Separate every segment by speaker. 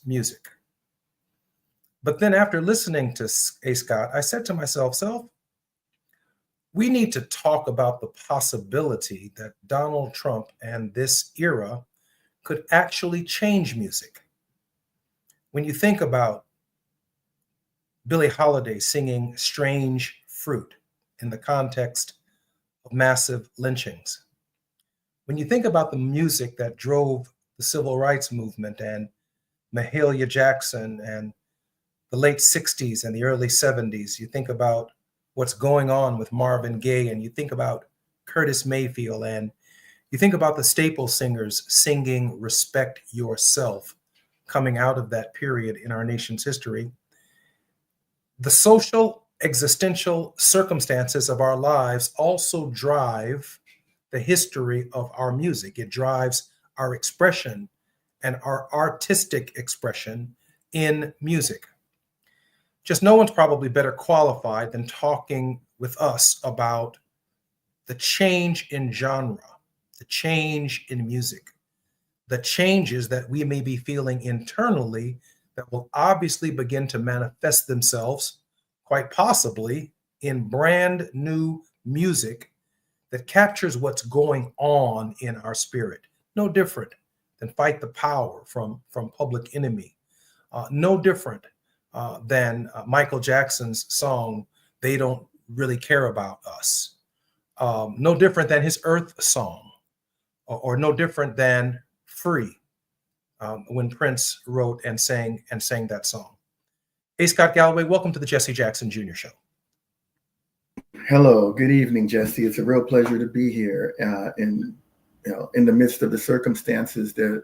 Speaker 1: music. But then after listening to A. Scott, I said to myself, Self, we need to talk about the possibility that Donald Trump and this era could actually change music. When you think about Billie Holiday singing Strange Fruit in the context of massive lynchings, when you think about the music that drove the civil rights movement and Mahalia Jackson and the late 60s and the early 70s, you think about what's going on with Marvin Gaye, and you think about Curtis Mayfield, and you think about the staple singers singing Respect Yourself coming out of that period in our nation's history. The social, existential circumstances of our lives also drive the history of our music. It drives our expression and our artistic expression in music. Just no one's probably better qualified than talking with us about the change in genre, the change in music, the changes that we may be feeling internally that will obviously begin to manifest themselves, quite possibly, in brand new music that captures what's going on in our spirit. No different than Fight the Power from Public Enemy. No different than Michael Jackson's song, They Don't Really Care About Us. No different than his Earth song, or no different than Free, when Prince wrote and sang that song. Hey, Scott Galloway, welcome to the Jesse Jackson Jr. Show.
Speaker 2: Hello, good evening, Jesse. It's a real pleasure to be here in the midst of the circumstances that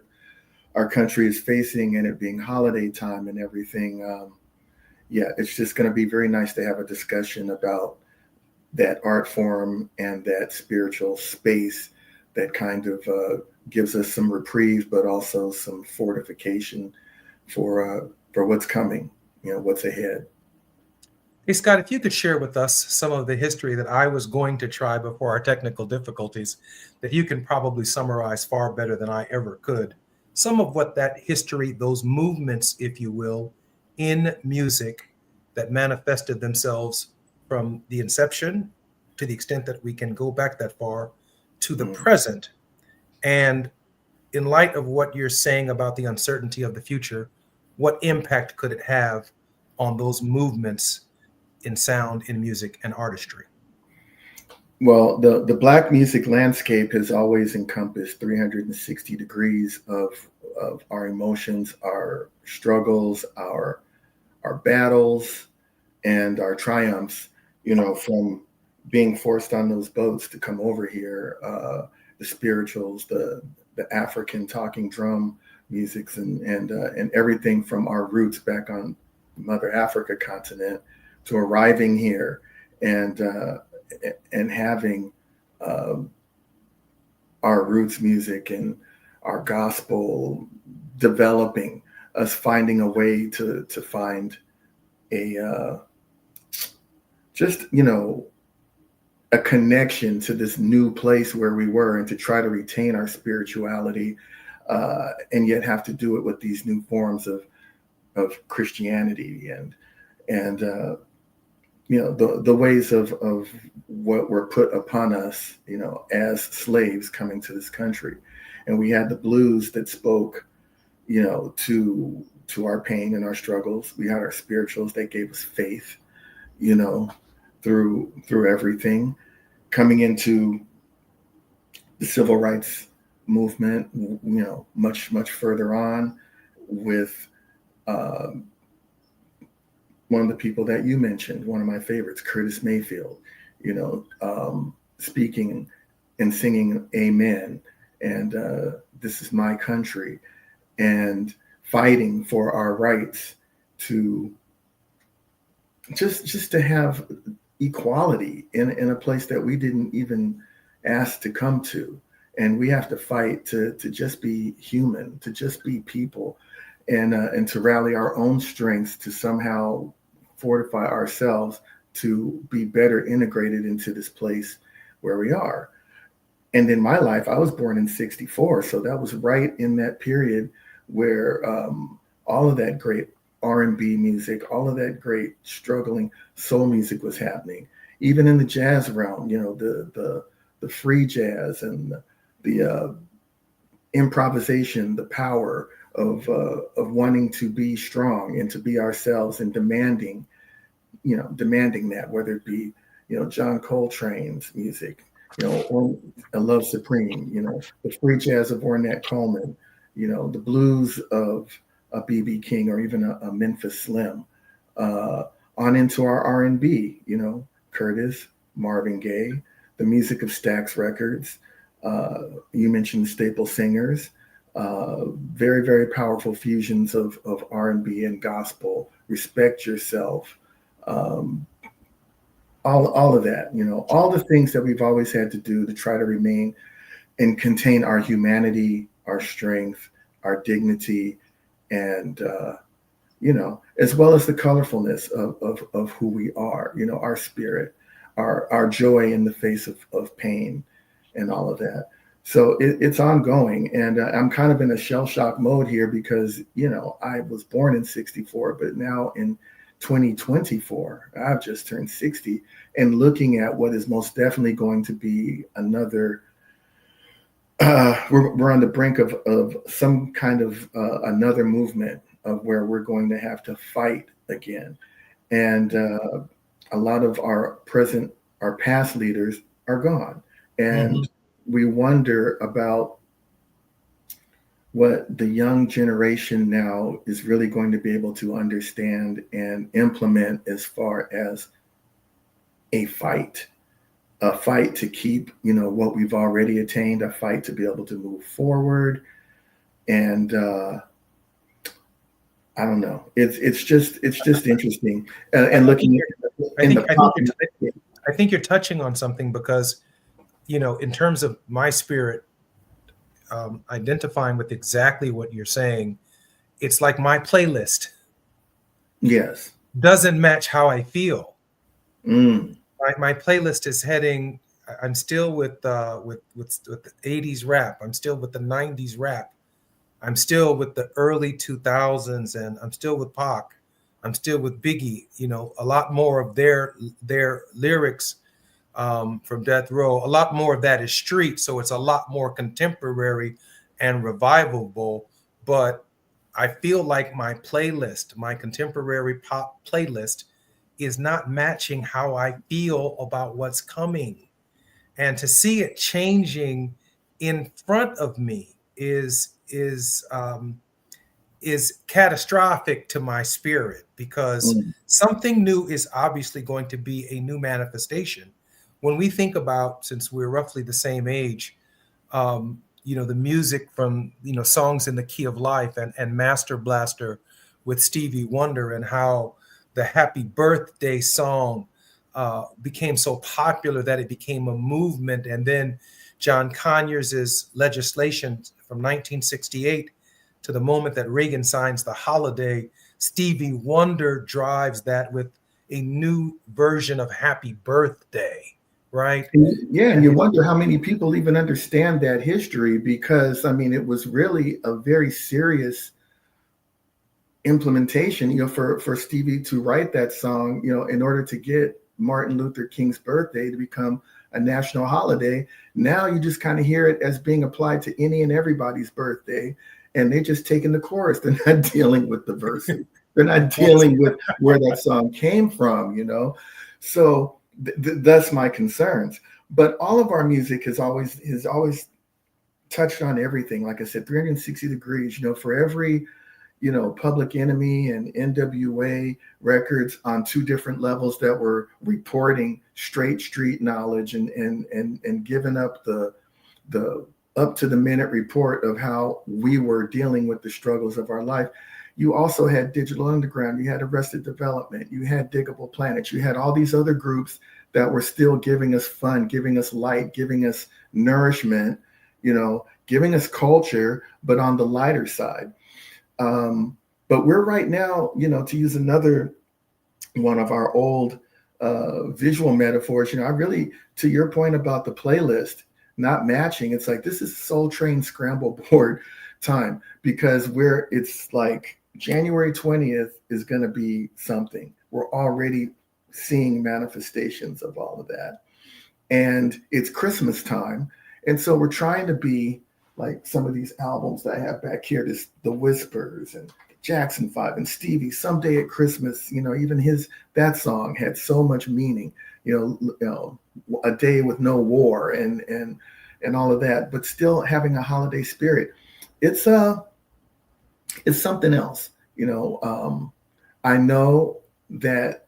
Speaker 2: our country is facing, and it being holiday time and everything. It's just going to be very nice to have a discussion about that art form and that spiritual space that kind of gives us some reprieve, but also some fortification for what's coming, what's ahead.
Speaker 1: Hey, Scott, if you could share with us some of the history that I was going to try before our technical difficulties, that you can probably summarize far better than I ever could. Some of what that history, those movements, if you will, in music that manifested themselves from the inception, to the extent that we can go back that far, to the present. And in light of what you're saying about the uncertainty of the future, what impact could it have on those movements in sound, in music, and artistry?
Speaker 2: Well, the Black music landscape has always encompassed 360 degrees of our emotions, our struggles, our battles, and our triumphs, from being forced on those boats to come over here, the spirituals, the African talking drum musics, and everything from our roots back on Mother Africa continent to arriving here and having our roots music and our gospel developing, us finding a way to find a a connection to this new place where we were, and to try to retain our spirituality, and yet have to do it with these new forms of Christianity and the ways of what were put upon us, as slaves coming to this country. And we had the blues that spoke, to our pain and our struggles. We had our spirituals that gave us faith, through everything. Coming into the civil rights movement, much further on with one of the people that you mentioned, one of my favorites, Curtis Mayfield, speaking and singing Amen, and This Is My Country, and fighting for our rights to just to have equality in a place that we didn't even ask to come to. And we have to fight to just be human, to just be people, and to rally our own strengths to somehow fortify ourselves to be better integrated into this place where we are. And in my life, I was born in '64, so that was right in that period where all of that great R&B music, all of that great struggling soul music was happening. Even in the jazz realm, the free jazz and the improvisation, the power of wanting to be strong and to be ourselves and demanding that, whether it be, John Coltrane's music, or a Love Supreme, the free jazz of Ornette Coleman, the blues of a BB King or even a Memphis Slim, on into our R&B, Curtis, Marvin Gaye, the music of Stax Records. You mentioned Staple Singers, very, very powerful fusions of R&B and gospel, Respect Yourself, all of that, all the things that we've always had to do to try to remain and contain our humanity, our strength, our dignity, and as well as the colorfulness of who we are, our spirit, our joy in the face of pain, and all of that. So it's ongoing, and I'm kind of in a shell shock mode here because I was born in '64, but now in 2024, I've just turned 60, and looking at what is most definitely going to be another. We're on the brink of some kind of another movement of where we're going to have to fight again, and a lot of our past leaders are gone, and we wonder about what the young generation now is really going to be able to understand and implement as far as a fight to keep, what we've already attained, a fight to be able to move forward. And I don't know. It's just interesting. And looking
Speaker 1: I think you're touching on something because, in terms of my spirit, identifying with exactly what you're saying, it's like my playlist.
Speaker 2: Yes.
Speaker 1: Doesn't match how I feel.
Speaker 2: Mm.
Speaker 1: My playlist is heading. I'm still with the 80s rap. I'm still with the 90s rap. I'm still with the early 2000s, and I'm still with Pac. I'm still with Biggie. A lot more of their lyrics from Death Row. A lot more of that is street, so it's a lot more contemporary and revivable. But I feel like my playlist, my contemporary pop playlist, is not matching how I feel about what's coming. And to see it changing in front of me is catastrophic to my spirit, because something new is obviously going to be a new manifestation. When we think about, since we're roughly the same age, the music from, Songs in the Key of Life and Master Blaster with Stevie Wonder, and how the Happy Birthday song became so popular that it became a movement. And then John Conyers' legislation from 1968 to the moment that Reagan signs the holiday, Stevie Wonder drives that with a new version of Happy Birthday, right?
Speaker 2: Yeah, and you wonder how many people even understand that history, because it was really a very serious implementation, for Stevie to write that song, in order to get Martin Luther King's birthday to become a national holiday. Now you just kind of hear it as being applied to any and everybody's birthday, and they just taking the chorus. They're not dealing with the verses. They're not dealing with where that song came from, So that's my concerns. But all of our music has always touched on everything. Like I said, 360 degrees, for every Public Enemy and NWA records on two different levels that were reporting straight street knowledge and giving up the up to the minute report of how we were dealing with the struggles of our life. You also had Digital Underground, you had Arrested Development, you had Diggable Planets, you had all these other groups that were still giving us fun, giving us light, giving us nourishment, giving us culture, but on the lighter side. But we're right now, to use another one of our old visual metaphors, I really, to your point about the playlist not matching, it's like this is Soul Train scramble board time, because it's like January 20th is going to be something. We're already seeing manifestations of all of that. And it's Christmas time. And so we're trying to be like some of these albums that I have back here, this The Whispers and Jackson 5 and Stevie, Someday at Christmas, even that song had so much meaning, A Day with No War and all of that, but still having a holiday spirit. It's something else. I know that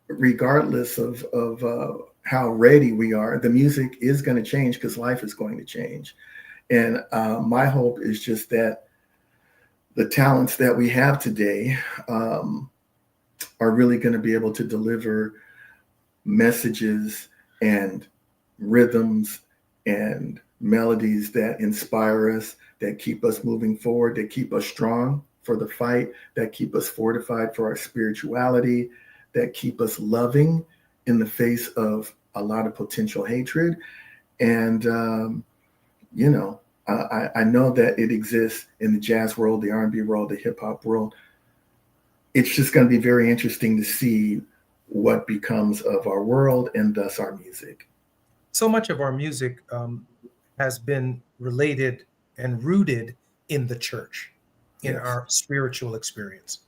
Speaker 2: regardless of how ready we are, the music is going to change because life is going to change. And my hope is just that the talents that we have today are really going to be able to deliver messages and rhythms and melodies that inspire us, that keep us moving forward, that keep us strong for the fight, that keep us fortified for our spirituality, that keep us loving in the face of a lot of potential hatred. And, I know that it exists in the jazz world, the R&B world, the hip hop world. It's just going to be very interesting to see what becomes of our world and thus our music.
Speaker 1: So much of our music has been related and rooted in the church, in
Speaker 2: Yes.
Speaker 1: our spiritual experience.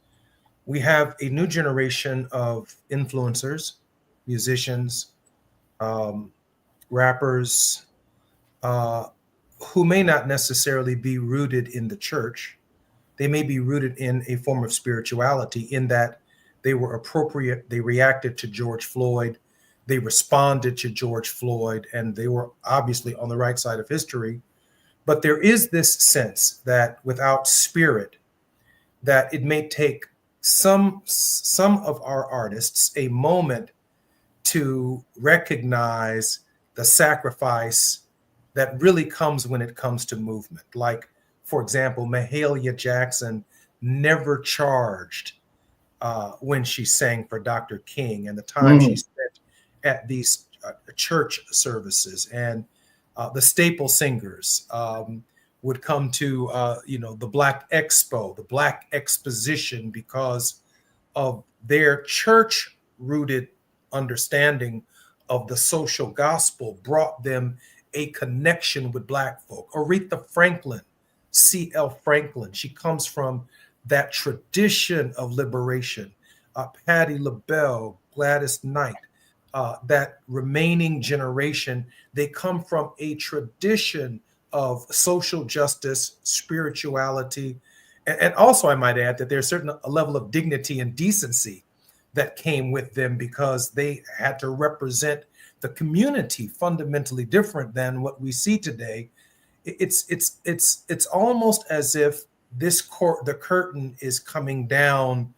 Speaker 1: We have a new generation of influencers, musicians, um, rappers, uh, who may not necessarily be rooted in the church. They may be rooted in a form of spirituality, in that they were appropriate. They reacted to George Floyd. They responded to George Floyd, and they were obviously on the right side of history. But there is this sense that without spirit, that it may take some of our artists a moment to recognize the sacrifice that really comes when it comes to movement. Like, for example, Mahalia Jackson never charged when she sang for Dr. King, and the time she spent at these church services. And the staple singers would come to, the Black Expo, the Black Exposition, because of their church rooted understanding of the social gospel brought them a connection with Black folk. Aretha Franklin, C.L. Franklin, she comes from that tradition of liberation. Patti LaBelle, Gladys Knight, that remaining generation, they come from a tradition of social justice, spirituality, and also I might add that there's a level of dignity and decency that came with them, because they had to represent the community fundamentally different than what we see today. It's almost as if the curtain is coming down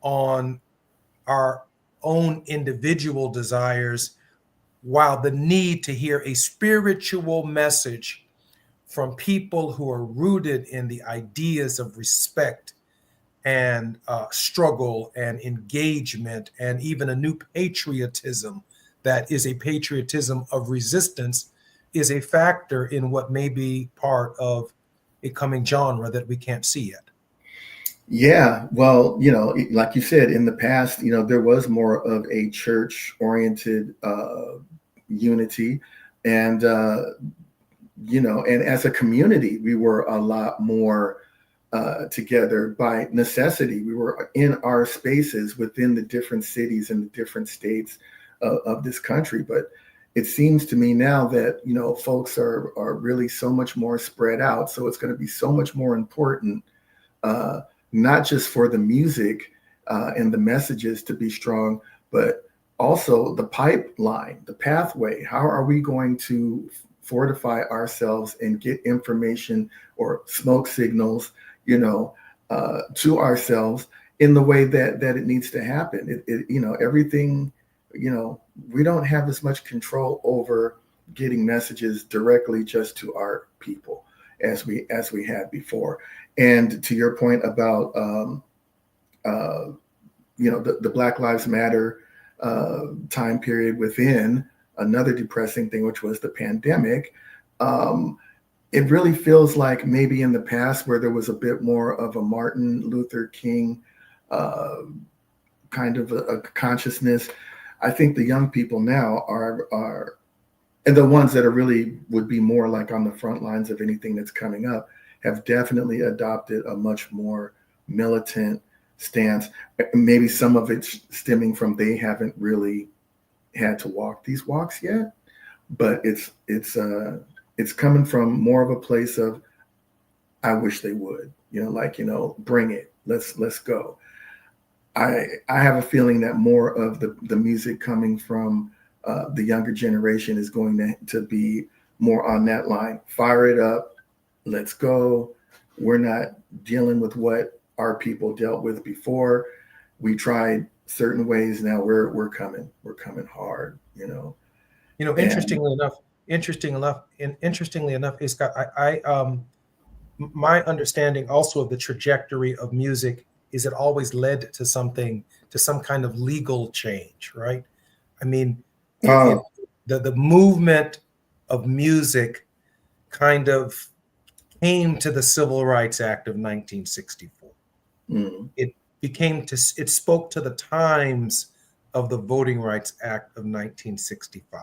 Speaker 1: on our own individual desires, while the need to hear a spiritual message from people who are rooted in the ideas of respect and struggle and engagement, and even a new patriotism that is a patriotism of resistance, is a factor in what may be part of a coming genre that we can't see yet.
Speaker 2: Yeah, well, like you said, in the past, there was more of a church-oriented unity, and and as a community, we were a lot more together by necessity. We were in our spaces within the different cities and the different states of this country. But it seems to me now that folks are really so much more spread out. So it's going to be so much more important. Not just for the music and the messages to be strong, but also the pipeline, the pathway. How are we going to fortify ourselves and get information or smoke signals, to ourselves in the way that it needs to happen? Everything, we don't have as much control over getting messages directly just to our people as we had before. And to your point about, the Black Lives Matter time period within another depressing thing, which was the pandemic, it really feels like maybe in the past where there was a bit more of a Martin Luther King uh, kind of a consciousness. I think the young people now are and the ones that are really would be more like on the front lines of anything that's coming up have definitely adopted a much more militant stance. Maybe some of it's stemming from they haven't really had to walk these walks yet, but it's coming from more of a place of I wish they would, like, bring it, let's go. I have a feeling that more of the music coming from the younger generation is going to be more on that line. Fire it up, let's go. We're not dealing with what our people dealt with before. We tried certain ways. Now we're coming hard. And
Speaker 1: Interestingly enough, Scott, my understanding also of the trajectory of music is it always led to some kind of legal change, right? I mean, it
Speaker 2: oh,
Speaker 1: the movement of music kind of came to the Civil Rights Act of 1964.
Speaker 2: mm,
Speaker 1: It it spoke to the times of the Voting Rights Act of 1965.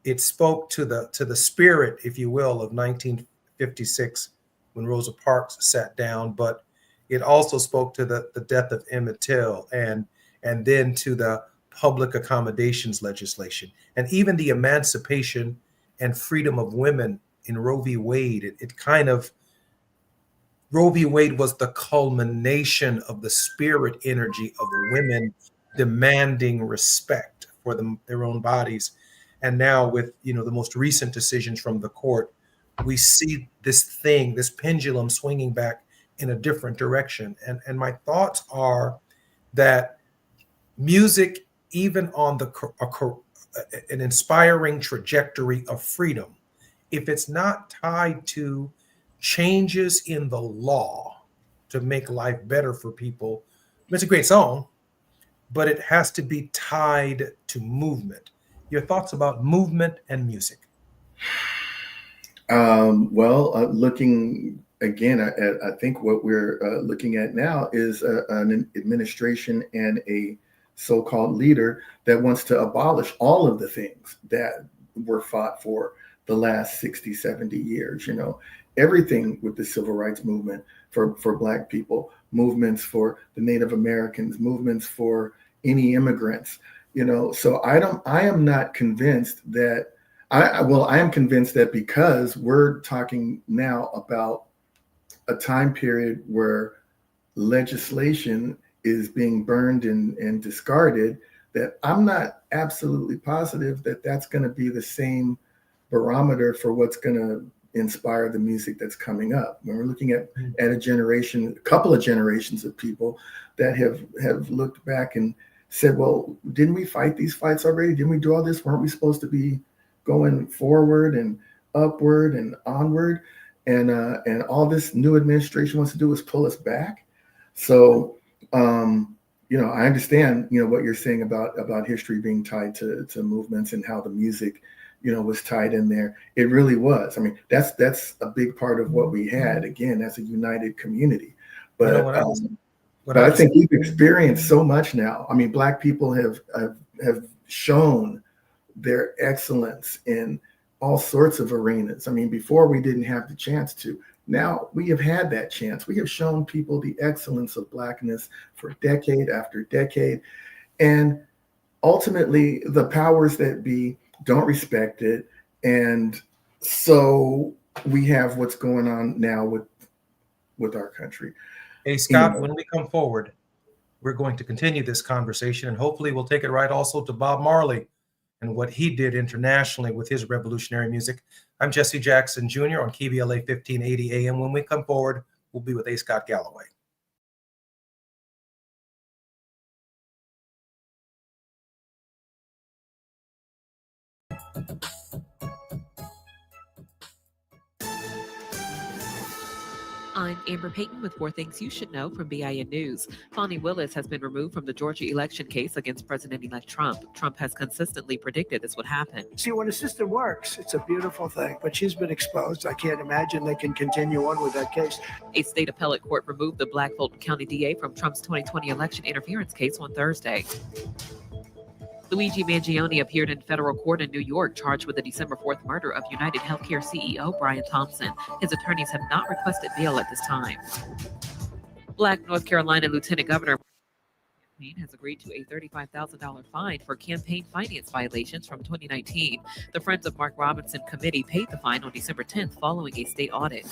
Speaker 1: It spoke to the spirit, if you will, of 1956 when Rosa Parks sat down, but it also spoke to the death of Emmett Till and then to the public accommodations legislation and even the emancipation and freedom of women in Roe v. Wade. It kind of Roe v. Wade was the culmination of the spirit energy of women demanding respect for their own bodies. And now, with the most recent decisions from the court, we see this pendulum swinging back in a different direction. And my thoughts are that music, even on an inspiring trajectory of freedom, if it's not tied to changes in the law to make life better for people, it's a great song, but it has to be tied to movement. Your thoughts about movement and music?
Speaker 2: well, looking again at, I think what we're looking at now is an administration and a so-called leader that wants to abolish all of the things that were fought for the last 60, 70 years. Everything with the civil rights movement for Black people, movements for the Native Americans, movements for any immigrants. So I am not convinced that I am convinced that because we're talking now about a time period where legislation is being burned and discarded, that I'm not absolutely positive that that's going to be the same barometer for what's going to inspire the music that's coming up. When we're looking at a couple of generations of people that have looked back and said, well, didn't we fight these fights already? Didn't we do all this? Weren't we supposed to be going forward and upward and onward? And all this new administration wants to do is pull us back. So, I understand, what you're saying about history being tied to movements and how the music, was tied in there. It really was. I mean, that's a big part of what we had, again, as a united community. But
Speaker 1: What
Speaker 2: I
Speaker 1: I was
Speaker 2: think we've experienced so much now. I mean, Black people have shown their excellence in all sorts of arenas. I mean, before we didn't have the chance to. Now we have had that chance. We have shown people the excellence of Blackness for decade after decade. And ultimately, the powers that be don't respect it. And so we have what's going on now with our country.
Speaker 1: Hey, Scott, when we come forward, we're going to continue this conversation, and hopefully we'll take it right also to Bob Marley and what he did internationally with his revolutionary music. I'm Jesse Jackson Jr. on KBLA 1580 AM. When we come forward, we'll be with A. Scott Galloway.
Speaker 3: I'm Amber Payton with 4 things you should know from BIN News. Fani Willis has been removed from the Georgia election case against President-elect Trump. Trump has consistently predicted this would happen.
Speaker 4: See, when a system works, it's a beautiful thing, but she's been exposed. I can't imagine they can continue on with that case.
Speaker 3: A state appellate court removed the Black Fulton County DA from Trump's 2020 election interference case on Thursday. Luigi Mangione appeared in federal court in New York, charged with the December 4th murder of United Healthcare CEO Brian Thompson. His attorneys have not requested bail at this time. Black North Carolina Lieutenant Governor has agreed to a $35,000 fine for campaign finance violations from 2019. The Friends of Mark Robinson Committee paid the fine on December 10th following a state audit.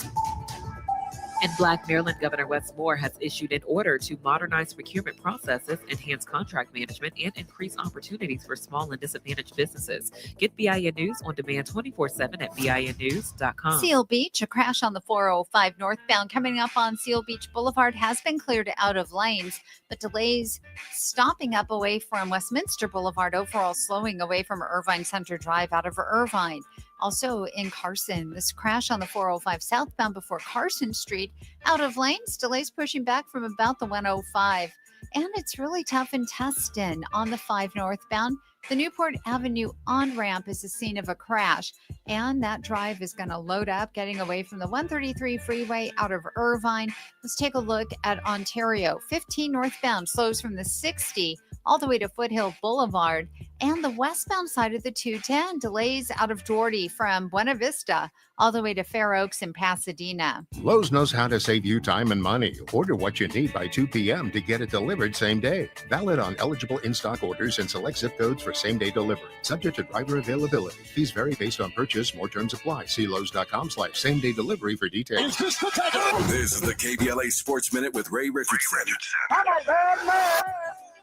Speaker 3: And Black Maryland Governor Wes Moore has issued an order to modernize procurement processes, enhance contract management, and increase opportunities for small and disadvantaged businesses. Get BIN News on demand 24/7 at BINnews.com.
Speaker 5: Seal Beach, a crash on the 405 northbound coming up on Seal Beach Boulevard has been cleared out of lanes, but delays stopping up away from Westminster Boulevard, overall slowing away from Irvine Center Drive out of Irvine. Also in Carson, this crash on the 405 southbound before Carson Street, out of lanes, delays pushing back from about the 105. And it's really tough in Tustin on the 5 northbound. The Newport Avenue on-ramp is the scene of a crash, and that drive is going to load up, getting away from the 133 freeway out of Irvine. Let's take a look at Ontario. 15 northbound slows from the 60 all the way to Foothill Boulevard, and the westbound side of the 210 delays out of Doherty from Buena Vista all the way to Fair Oaks and Pasadena.
Speaker 6: Lowe's knows how to save you time and money. Order what you need by 2 p.m. to get it delivered same day. Valid on eligible in-stock orders and select zip codes for same-day delivery. Subject to driver availability. Fees vary based on purchase. More terms apply. See Lowe's.com/same-day delivery for details.
Speaker 7: This is the KBLA Sports Minute with Ray Richardson.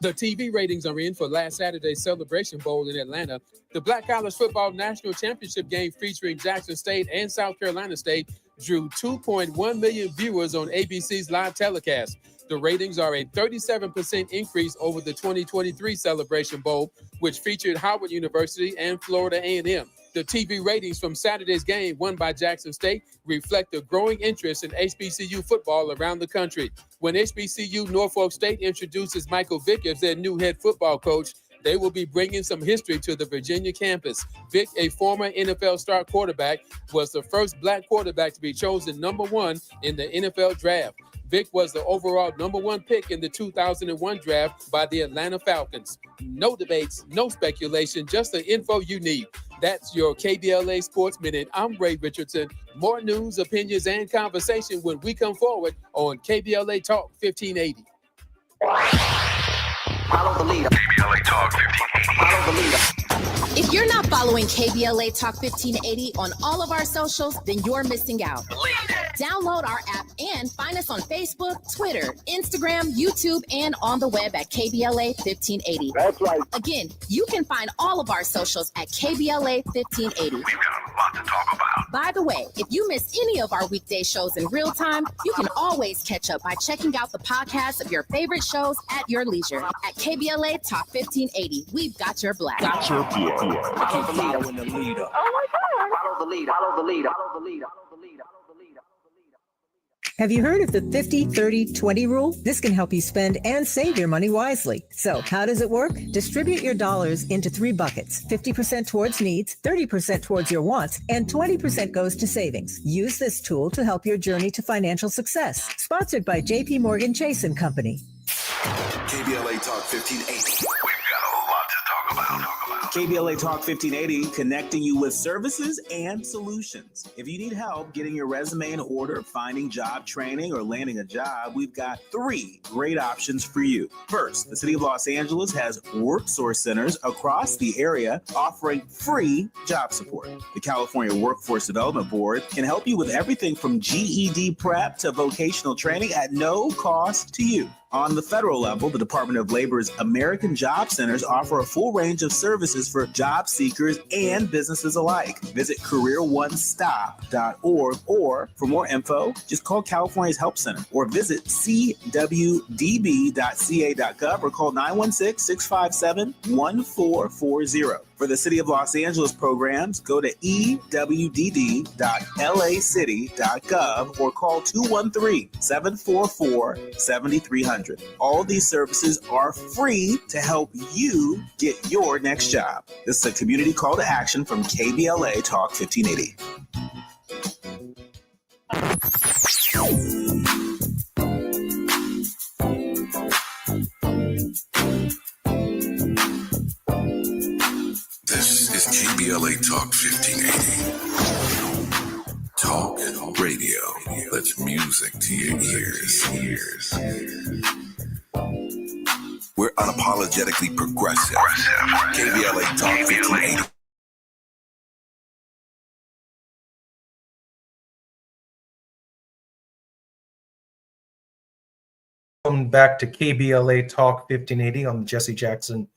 Speaker 8: The TV ratings are in for last Saturday's Celebration Bowl in Atlanta. The Black College Football National Championship game featuring Jackson State and South Carolina State drew 2.1 million viewers on ABC's live telecast. The ratings are a 37% increase over the 2023 Celebration Bowl, which featured Howard University and Florida A&M. The TV ratings from Saturday's game, won by Jackson State, reflect the growing interest in HBCU football around the country. When HBCU Norfolk State introduces Michael Vick as their new head football coach, they will be bringing some history to the Virginia campus. Vick, a former NFL star quarterback, was the first black quarterback to be chosen number 1 in the NFL draft. Vick was the overall number 1 pick in the 2001 draft by the Atlanta Falcons. No debates, no speculation, just the info you need. That's your KBLA Sports Minute. I'm Ray Richardson. More news, opinions, and conversation when we come forward on KBLA Talk 1580.
Speaker 9: Follow the leader. KBLA Talk 1580. Follow the leader.
Speaker 10: If you're not following KBLA Talk 1580 on all of our socials, then you're missing out. Download our app and find us on Facebook, Twitter, Instagram, YouTube, and on the web at KBLA 1580.
Speaker 9: That's right.
Speaker 10: Again, you can find all of our socials at KBLA 1580.
Speaker 7: We've got a lot to talk about.
Speaker 10: By the way, if you miss any of our weekday shows in real time, you can always catch up by checking out the podcast of your favorite shows at your leisure. At KBLA Talk 1580, we've got your black.
Speaker 9: Got your black. Follow the leader. Follow the leaader. Follow the leader. Follow the leader. Follow the leader.
Speaker 11: Have you heard of the 50-30-20 rule? This can help you spend and save your money wisely. So how does it work? Distribute your dollars into 3 buckets. 50% towards needs, 30% towards your wants, and 20% goes to savings. Use this tool to help your journey to financial success. Sponsored by JP Morgan Chase & Company.
Speaker 7: KBLA Talk 1580. We've got a lot to talk about.
Speaker 12: KBLA Talk 1580, connecting you with services and solutions. If you need help getting your resume in order, finding job training, or landing a job, we've got 3 great options for you. First, the City of Los Angeles has WorkSource centers across the area offering free job support. The California Workforce Development Board can help you with everything from GED prep to vocational training at no cost to you. On the federal level, the Department of Labor's American Job Centers offer a full range of services for job seekers and businesses alike. Visit careeronestop.org, or for more info, just call California's Help Center or visit cwdb.ca.gov or call 916-657-1440. For the City of Los Angeles programs, go to ewdd.lacity.gov or call 213-744-7300. All these services are free to help you get your next job. This is a community call to action from KBLA Talk 1580.
Speaker 7: This is KBLA Talk 1580. Talk radio. That's music to your ears. We're unapologetically progressive. KBLA Talk 1580.
Speaker 1: Welcome back to KBLA Talk 1580 on the Jesse Jackson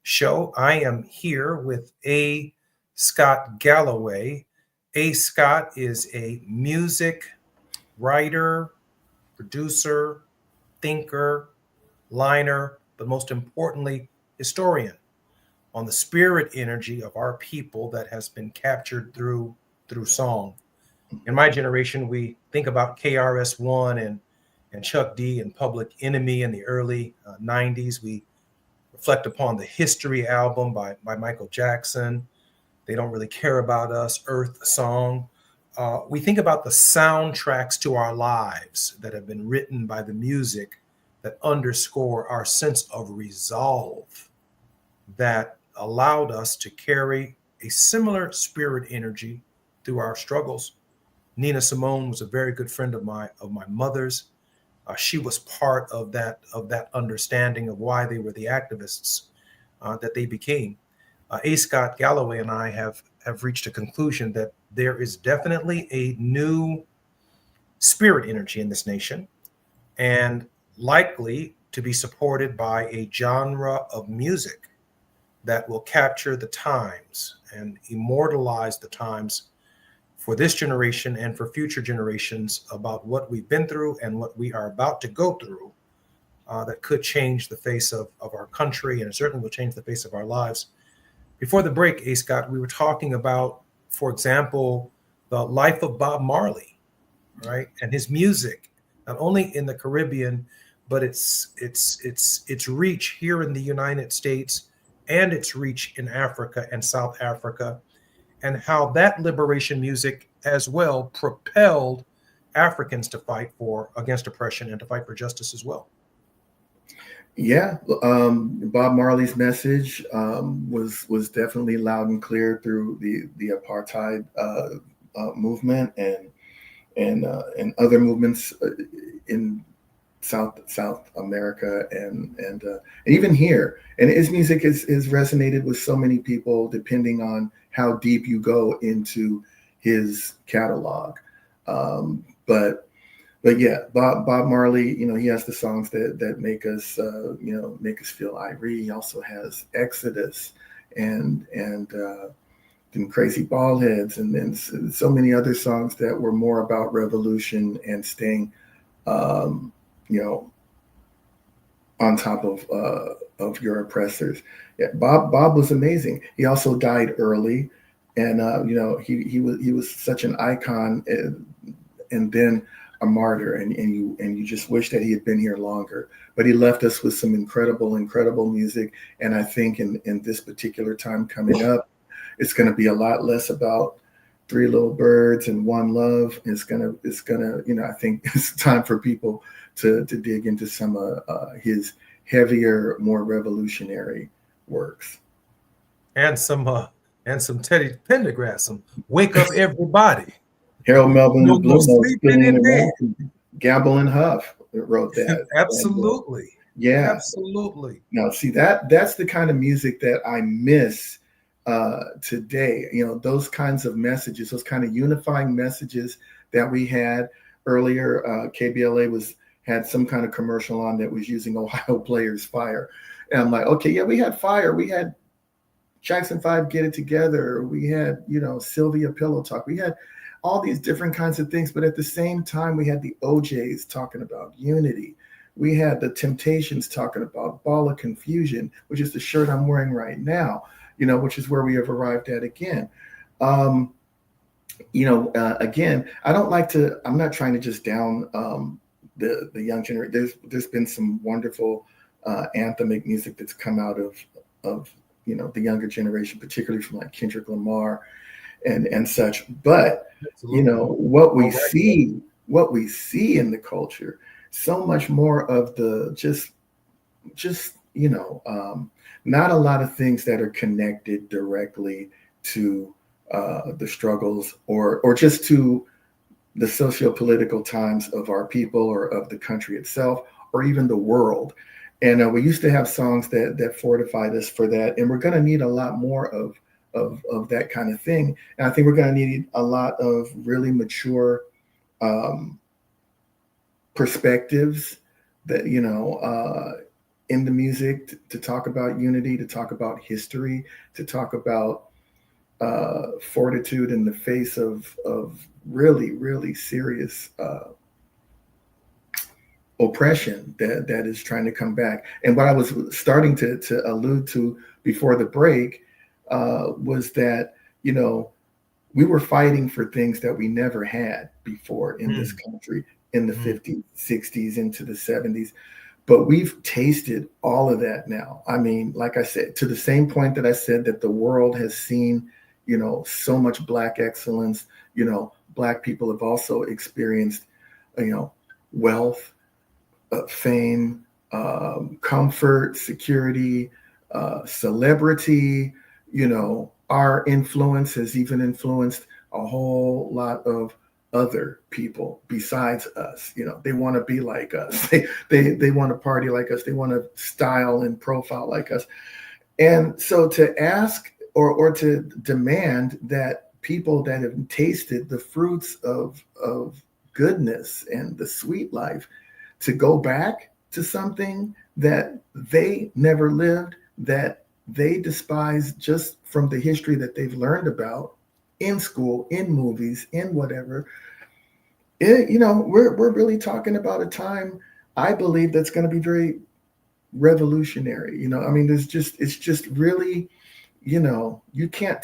Speaker 1: Show. I am here with A. Scott Galloway. A. Scott is a music writer, producer, thinker, liner, but most importantly, historian on the spirit energy of our people that has been captured through song. In my generation, we think about KRS-One and Chuck D and Public Enemy in the early 90s. We reflect upon the History album by Michael Jackson. They Don't Really Care About Us, Earth Song. We think about the soundtracks to our lives that have been written by the music that underscore our sense of resolve that allowed us to carry a similar spirit energy through our struggles. Nina Simone was a very good friend of my mother's. She was part of that understanding of why they were the activists that they became. A. Scott Galloway and I have reached a conclusion that there is definitely a new spirit energy in this nation, and likely to be supported by a genre of music that will capture the times and immortalize the times for this generation and for future generations about what we've been through and what we are about to go through that could change the face of our country, and it certainly will change the face of our lives. Before the break, A. Scott, we were talking about, for example, the life of Bob Marley, right? And his music, not only in the Caribbean, but its reach here in the United States and its reach in Africa and South Africa, and how that liberation music as well propelled Africans to fight against oppression and to fight for justice as well.
Speaker 2: Yeah, Bob Marley's message was definitely loud and clear through the apartheid movement and other movements in South America and even here. And his music has resonated with so many people, depending on how deep you go into his catalog. But yeah, Bob Marley, he has the songs that make us feel irate. He also has Exodus and Crazy Ballheads and so many other songs that were more about revolution and staying on top of your oppressors. Yeah, Bob was amazing. He also died early, and he was such an icon, and then a martyr, and you just wish that he had been here longer. But he left us with some incredible music, and I think in this particular time coming up, it's going to be a lot less about Three Little Birds and One Love. It's gonna I think it's time for people to dig into some of his heavier, more revolutionary works.
Speaker 1: And some Teddy Pendergrass, some Wake Up Everybody.
Speaker 2: Harold Melvin
Speaker 1: No
Speaker 2: Blue
Speaker 1: More Sleeping in Bed.
Speaker 2: Gamble and Huff wrote that.
Speaker 1: Absolutely.
Speaker 2: And, yeah.
Speaker 1: Absolutely.
Speaker 2: Now, see, that's the kind of music that I miss today. Those kinds of messages, those kind of unifying messages that we had earlier. KBLA had some kind of commercial on that was using Ohio Players' Fire. And I'm like, okay, yeah, we had Fire. We had Jackson 5 Get It Together. We had, Sylvia Pillow Talk. We had all these different kinds of things. But at the same time, we had the OJs talking about unity. We had the Temptations talking about Ball of Confusion, which is the shirt I'm wearing right now. which is where we have arrived at again. Again, I'm not trying to just down the young generation. There's been some wonderful anthemic music that's come out of the younger generation, particularly from like Kendrick Lamar and such. But what we see in the culture, so much more of the just not a lot of things that are connected directly to the struggles or just to the socio-political times of our people or of the country itself or even the world. And we used to have songs that fortified us for that, and we're going to need a lot more of that kind of thing. And I think we're going to need a lot of really mature perspectives that in the music to talk about unity, to talk about history, to talk about fortitude in the face of really, really serious oppression that is trying to come back. And what I was starting to allude to before the break was that, we were fighting for things that we never had before in this country in the 50s, 60s, into the 70s. But we've tasted all of that now. I mean, like I said, to the same point that I said that the world has seen, so much Black excellence, Black people have also experienced, wealth, fame, comfort, security, celebrity. Our influence has even influenced a whole lot of other people besides us. They want to be like us. They want to party like us. They want to style and profile like us. And so to ask or to demand that people that have tasted the fruits of goodness and the sweet life to go back to something that they never lived, that they despise just from the history that they've learned about in school, in movies, in whatever. We're really talking about a time, I believe, that's going to be very revolutionary. I mean, it's just really, you can't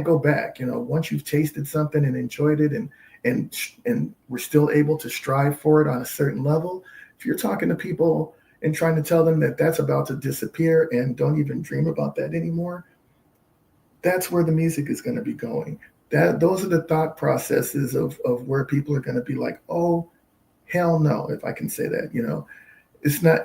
Speaker 2: go back. Once you've tasted something and enjoyed it and we're still able to strive for it on a certain level. If you're talking to people and trying to tell them that that's about to disappear and don't even dream about that anymore, that's where the music is going to be going. Those are the thought processes of where people are going to be like, oh, hell no, if I can say that. It's not,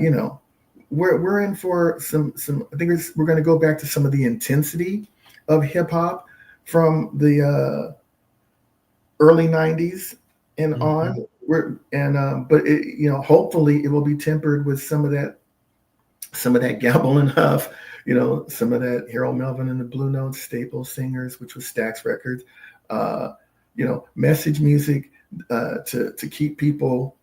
Speaker 2: we're in for some I think we're going to go back to some of the intensity of hip hop from the early 90s and on. But hopefully it will be tempered with some of that Gabble and Huff, some of that Harold Melvin and the Blue Notes, Staple Singers, which was Stax Records, message music to keep people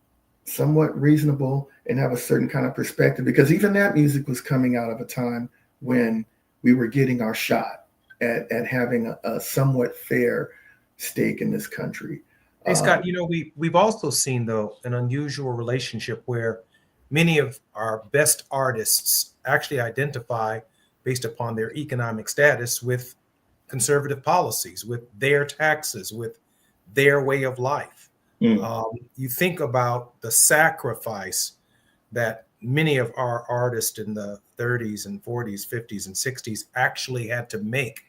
Speaker 2: somewhat reasonable and have a certain kind of perspective, because even that music was coming out of a time when we were getting our shot at having a somewhat fair stake in this country.
Speaker 1: Hey, Scott, we've also seen, though, an unusual relationship where many of our best artists actually identify based upon their economic status with conservative policies, with their taxes, with their way of life. You think about the sacrifice that many of our artists in the 30s and 40s, 50s and 60s actually had to make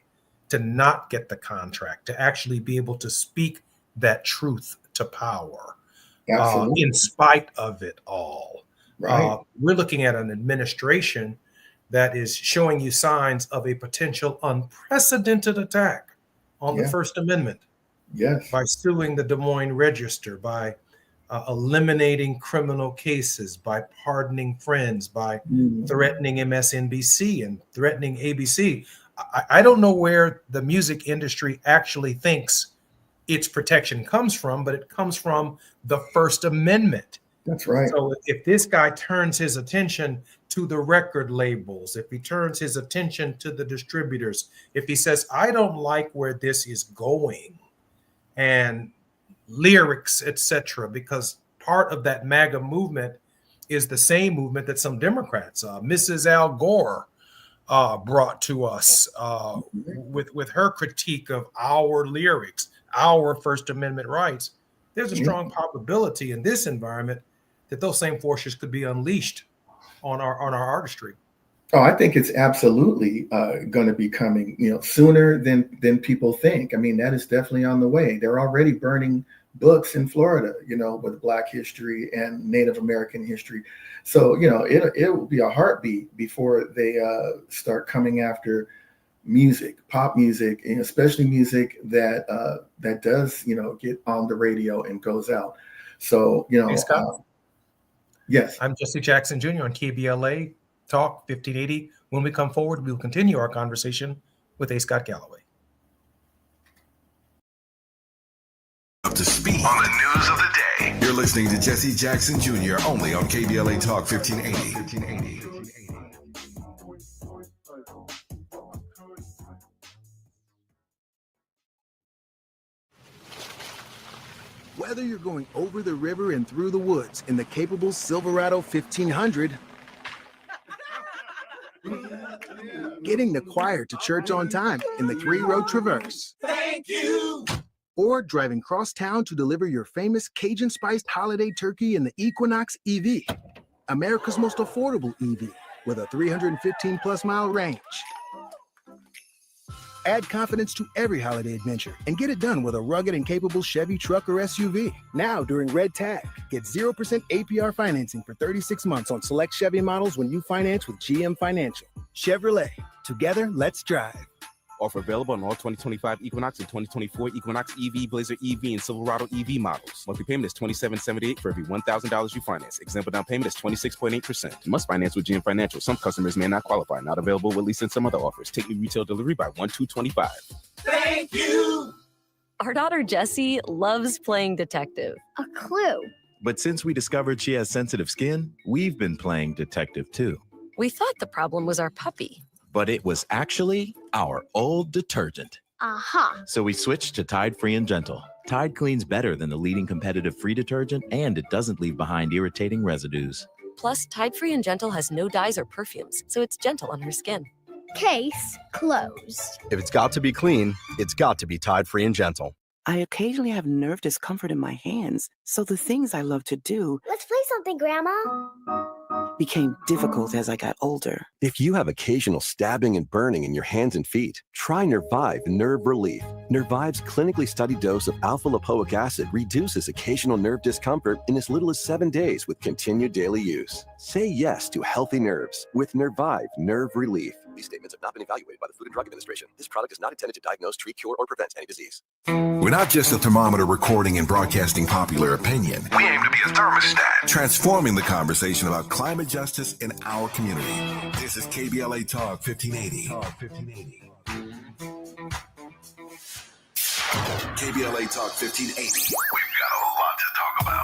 Speaker 1: to not get the contract, to actually be able to speak that truth to power, in spite of it all.
Speaker 2: Right.
Speaker 1: We're looking at an administration that is showing you signs of a potential unprecedented attack on the First Amendment.
Speaker 2: Yes.
Speaker 1: By suing the Des Moines Register, by eliminating criminal cases, by pardoning friends, by threatening MSNBC and threatening ABC. I don't know where the music industry actually thinks its protection comes from, but it comes from the First Amendment.
Speaker 2: That's right.
Speaker 1: So if this guy turns his attention to the record labels, if he turns his attention to the distributors, if he says, I don't like where this is going, and lyrics, etc., because part of that MAGA movement is the same movement that some Democrats, Mrs. Al Gore, brought to us with her critique of our lyrics, our First Amendment rights. There's a strong probability in this environment that those same forces could be unleashed on our artistry.
Speaker 2: Oh, I think it's absolutely going to be coming, sooner than people think. I mean, that is definitely on the way. They're already burning books in Florida, with Black history and Native American history. So, it will be a heartbeat before they start coming after music, pop music, and especially music that does, get on the radio and goes out. So,
Speaker 1: Hey, Scott.
Speaker 2: Yes.
Speaker 1: I'm Jesse Jackson Jr. on KBLA Talk 1580. When we come forward, we will continue our conversation with A. Scott Galloway.
Speaker 7: Up to speed on the news of the day. You're listening to Jesse Jackson Jr. only on KBLA Talk 1580.
Speaker 13: Whether you're going over the river and through the woods in the capable Silverado 1500, getting the choir to church on time in the 3-row Traverse.
Speaker 9: Thank you.
Speaker 13: Or driving cross town to deliver your famous Cajun spiced holiday turkey in the Equinox EV, America's most affordable EV with a 315 plus mile range. Add confidence to every holiday adventure and get it done with a rugged and capable Chevy truck or SUV. Now during Red Tag, get 0% APR financing for 36 months on select Chevy models when you finance with GM Financial. Chevrolet, together, let's drive.
Speaker 14: Offer available on all 2025 Equinox and 2024 Equinox EV, Blazer EV, and Silverado EV models. Monthly payment is $27.78 for every $1,000 you finance. Example down payment is 26.8%. Must finance with GM Financial. Some customers may not qualify. Not available with lease and some other offers. Take new retail delivery by 1/2/25.
Speaker 9: Thank you.
Speaker 15: Our daughter Jessie loves playing detective.
Speaker 16: A clue.
Speaker 17: But since we discovered she has sensitive skin, we've been playing detective too.
Speaker 15: We thought the problem was our puppy.
Speaker 17: But it was actually our old detergent.
Speaker 16: Aha.
Speaker 17: So we switched to Tide Free and Gentle. Tide cleans better than the leading competitive free detergent, and it doesn't leave behind irritating residues.
Speaker 15: Plus, Tide Free and Gentle has no dyes or perfumes, so it's gentle on her skin.
Speaker 16: Case closed.
Speaker 18: If it's got to be clean, it's got to be Tide Free and Gentle.
Speaker 19: I occasionally have nerve discomfort in my hands, so the things I love to do...
Speaker 16: Let's play something, Grandma.
Speaker 19: ...became difficult as I got older.
Speaker 18: If you have occasional stabbing and burning in your hands and feet, try Nervive Nerve Relief. Nervive's clinically studied dose of alpha-lipoic acid reduces occasional nerve discomfort in as little as 7 days with continued daily use. Say yes to healthy nerves with Nervive Nerve Relief. These statements have not been evaluated by the Food and Drug Administration. This product is not intended to diagnose, treat, cure, or prevent any disease.
Speaker 7: We're not just a thermometer recording and broadcasting popular opinion. We aim to be a thermostat, transforming the conversation about climate justice in our community. This is KBLA Talk 1580. KBLA Talk 1580. We've got a lot to talk about.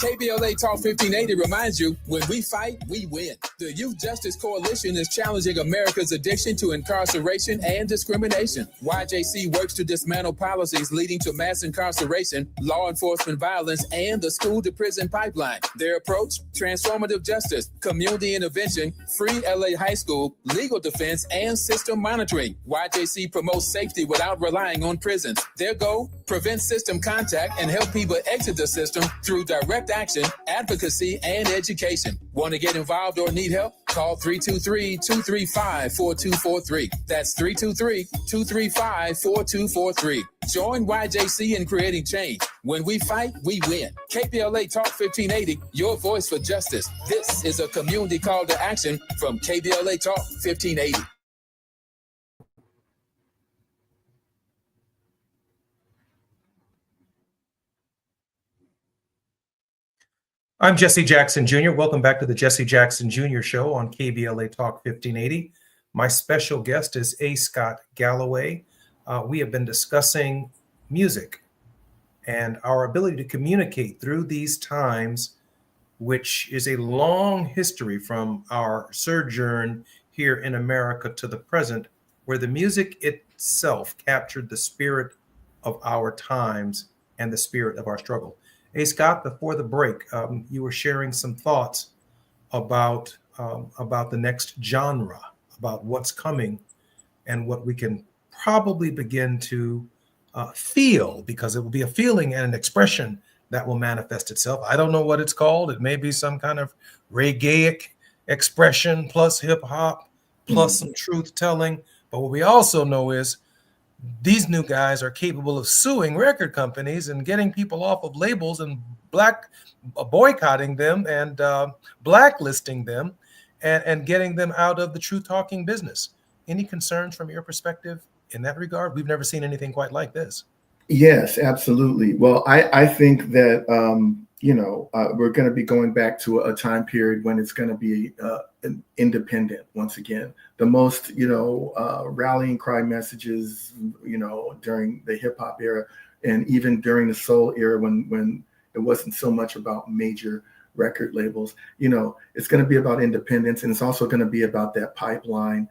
Speaker 8: KBLA Talk 1580 reminds you, when we fight, we win. The Youth Justice Coalition is challenging America's addiction to incarceration and discrimination. YJC works to dismantle policies leading to mass incarceration, law enforcement violence, and the school-to-prison pipeline. Their approach, transformative justice, community intervention, free LA high school, legal defense, and system monitoring. YJC promotes safety without relying on prisons. Their goal, prevent system contact and help people exit the system through direct action, advocacy, and education. Want to get involved or need help? Call 323-235-4243. That's 323-235-4243. Join YJC in creating change. When we fight, we win. KBLA Talk 1580, your voice for justice. This is a community call to action from KBLA Talk 1580.
Speaker 1: I'm Jesse Jackson Jr. Welcome back to the Jesse Jackson Jr. Show on KBLA Talk 1580. My special guest is A. Scott Galloway. We have been discussing music and our ability to communicate through these times, which is a long history from our sojourn here in America to the present, where the music itself captured the spirit of our times and the spirit of our struggle. Hey, Scott, before the break, you were sharing some thoughts about the next genre about what's coming and what we can probably begin to feel, because it will be a feeling and an expression that will manifest itself. I don't know what it's called. It may be some kind of reggaeic expression plus hip hop plus some truth telling. But what we also know is these new guys are capable of suing record companies and getting people off of labels and boycotting them and blacklisting them and getting them out of the truth talking business. Any concerns from your perspective in that regard? We've never seen anything quite like this.
Speaker 2: Yes, absolutely. Well, I think that, we're going to be going back to a time period when it's going to be independent once again. The most, rallying cry messages, during the hip hop era and even during the soul era when it wasn't so much about major record labels, it's going to be about independence, and it's also going to be about that pipeline.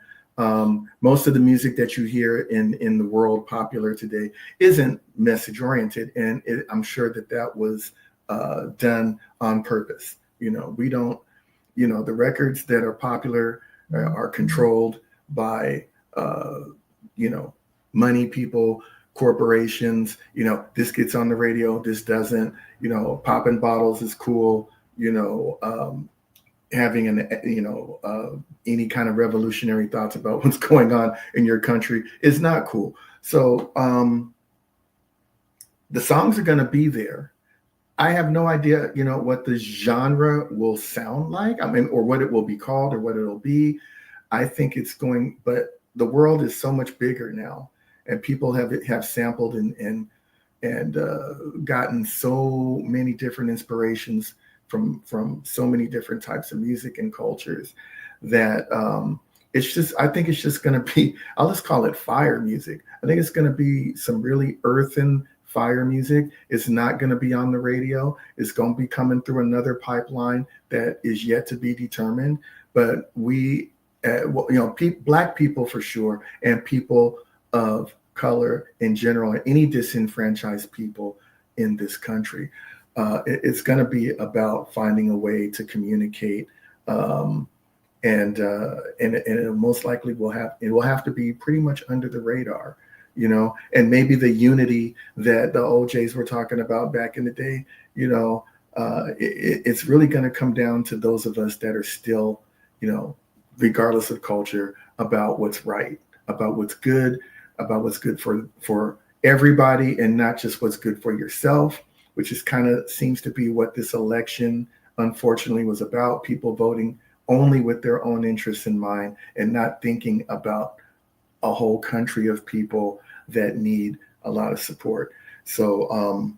Speaker 2: Most of the music that you hear in the world popular today isn't message oriented, and I'm sure that was done on purpose. We don't, the records that are popular are controlled by money people, corporations. This gets on the radio, this doesn't. Popping bottles is cool. Having any kind of revolutionary thoughts about what's going on in your country is not cool. So the songs are going to be there. I have no idea, what the genre will sound like. Or what it will be called or what it'll be. I think it's going, but the world is so much bigger now, and people have sampled and gotten so many different inspirations from so many different types of music and cultures that I think it's just going to be, I'll just call it fire music. I think it's going to be some really earthen fire music. It's not going to be on the radio. It's going to be coming through another pipeline that is yet to be determined. But we, Black people for sure, and people of color in general, and any disenfranchised people in this country, it's going to be about finding a way to communicate, and it most likely will have to be pretty much under the radar, and maybe the unity that the OJs were talking about back in the day, it's really going to come down to those of us that are still, regardless of culture, about what's right, about what's good for everybody, and not just what's good for yourself, which is kind of seems to be what this election, unfortunately, was about. People voting only with their own interests in mind and not thinking about a whole country of people that need a lot of support. So,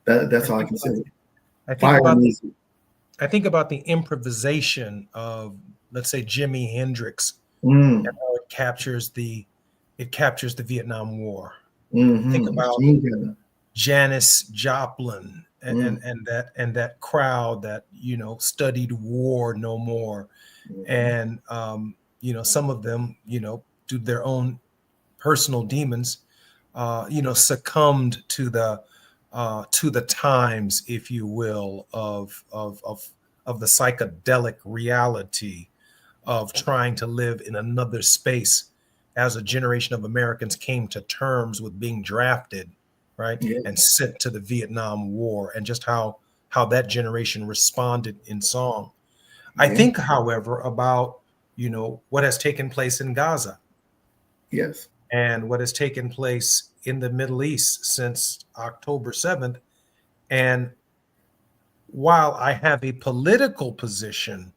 Speaker 2: that's all I can say.
Speaker 1: I think about the improvisation of, let's say, Jimi Hendrix, and how it captures the Vietnam War.
Speaker 2: Mm-hmm.
Speaker 1: Think about Janis Joplin and that crowd that studied war no more, and some of them due to their own personal demons, succumbed to the times, if you will, of the psychedelic reality of trying to live in another space as a generation of Americans came to terms with being drafted, right, and sent to the Vietnam War, and just how that generation responded in song. I think, however, about what has taken place in Gaza.
Speaker 2: Yes.
Speaker 1: And what has taken place in the Middle East since October 7th. And while I have a political position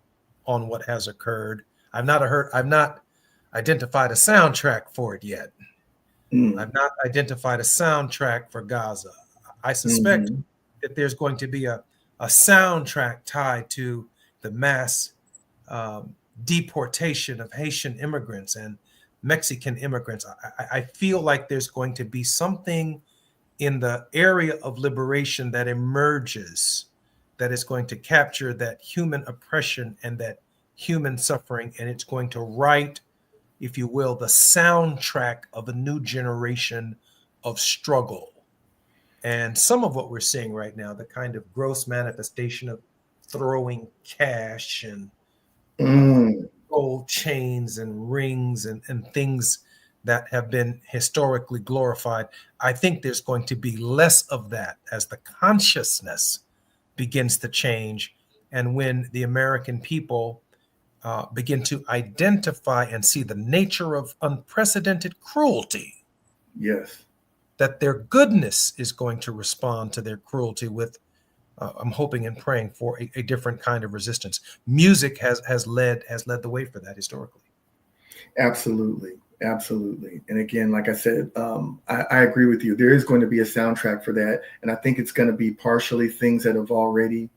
Speaker 1: on what has occurred, I've not identified a soundtrack for it yet. I've not identified a soundtrack for Gaza. I suspect that there's going to be a soundtrack tied to the mass deportation of Haitian immigrants and Mexican immigrants. I feel like there's going to be something in the area of liberation that emerges that is going to capture that human oppression and that human suffering, and it's going to write, if you will, the soundtrack of a new generation of struggle. And some of what we're seeing right now, the kind of gross manifestation of throwing cash and gold chains and rings and things that have been historically glorified. I think there's going to be less of that as the consciousness begins to change, and when the American people begin to identify and see the nature of unprecedented cruelty.
Speaker 2: Yes.
Speaker 1: That their goodness is going to respond to their cruelty with, I'm hoping and praying for a different kind of resistance. Music has led the way for that historically.
Speaker 2: Absolutely. Absolutely. And again, like I said, I agree with you. There is going to be a soundtrack for that. And I think it's going to be partially things that have already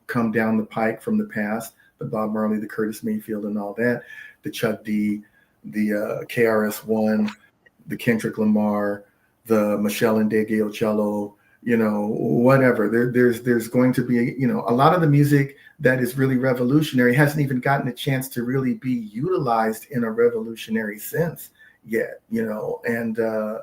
Speaker 2: come down the pike from the past, the Bob Marley, the Curtis Mayfield and all that, the Chuck D, the KRS-One, the Kendrick Lamar, the Michelle Ndegeocello, whatever. There's going to be, a lot of the music that is really revolutionary hasn't even gotten a chance to really be utilized in a revolutionary sense yet, and then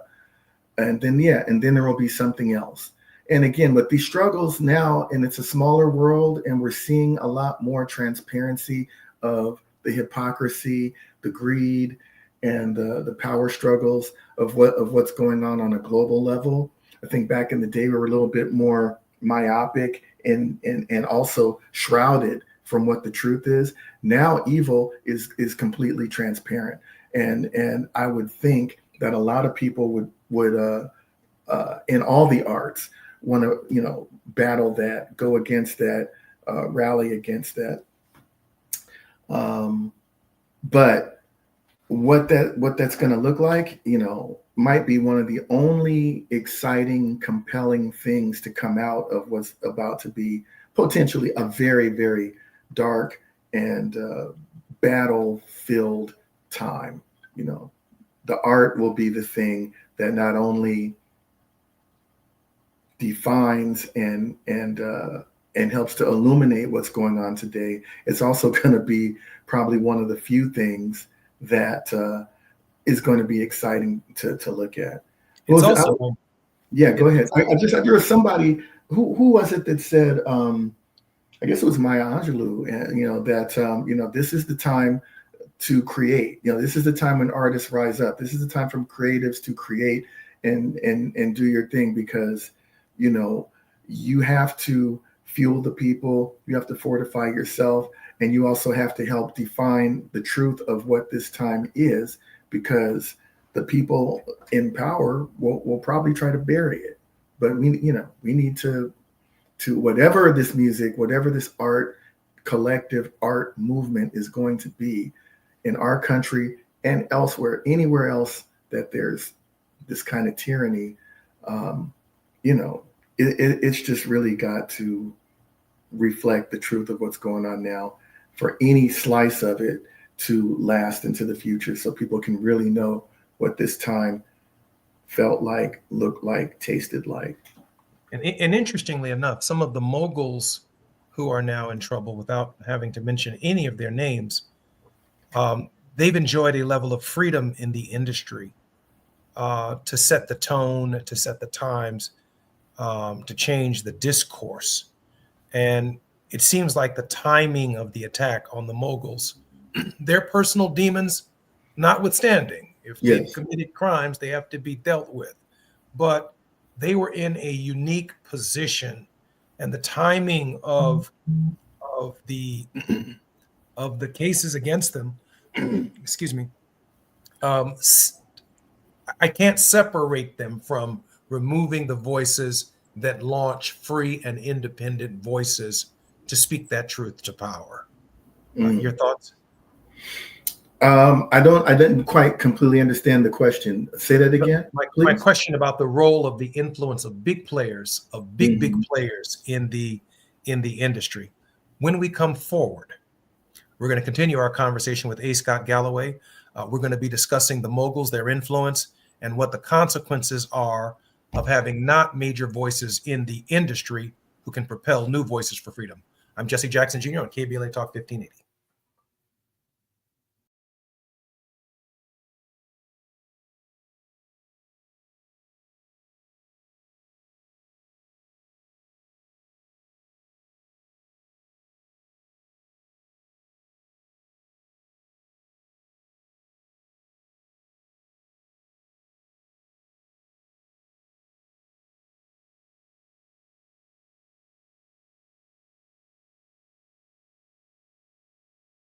Speaker 2: there will be something else. And again, with these struggles now, and it's a smaller world, and we're seeing a lot more transparency of the hypocrisy, the greed, and the power struggles of what's going on a global level. I think back in the day, we were a little bit more myopic and also shrouded from what the truth is. Now evil is completely transparent. And I would think that a lot of people would in all the arts want to, battle that, go against that, rally against that. But what that's going to look like, might be one of the only exciting, compelling things to come out of what's about to be potentially a very, very dark and battle-filled time. The art will be the thing that not only defines and helps to illuminate what's going on today, it's also going to be probably one of the few things that is going to be exciting to look at.
Speaker 1: It's also,
Speaker 2: yeah, go ahead. There was somebody who was it that said, I guess it was Maya Angelou, and that this is the time to create. This is the time when artists rise up. This is the time for creatives to create and do your thing, because you have to fuel the people, you have to fortify yourself, and you also have to help define the truth of what this time is, because the people in power will probably try to bury it. But we need to whatever this music, whatever this art, collective art movement is going to be in our country and elsewhere, anywhere else that there's this kind of tyranny, it's just really got to reflect the truth of what's going on now for any slice of it to last into the future, so people can really know what this time felt like, looked like, tasted like.
Speaker 1: And interestingly enough, some of the moguls who are now in trouble, without having to mention any of their names, they've enjoyed a level of freedom in the industry to set the tone, to set the times, to change the discourse. And it seems like the timing of the attack on the moguls, their personal demons notwithstanding, if they've committed crimes, they have to be dealt with. But they were in a unique position, and the timing of the cases against them, excuse me, I can't separate them from removing the voices that launch free and independent voices to speak that truth to power. Your thoughts?
Speaker 2: I didn't quite completely understand the question. Say that again.
Speaker 1: My question about the role of the influence of big players, of big players in the industry. When we come forward, we're going to continue our conversation with A. Scott Galloway. We're going to be discussing the moguls, their influence, and what the consequences are of having not major voices in the industry who can propel new voices for freedom. I'm Jesse Jackson Jr. on KBLA Talk 1580.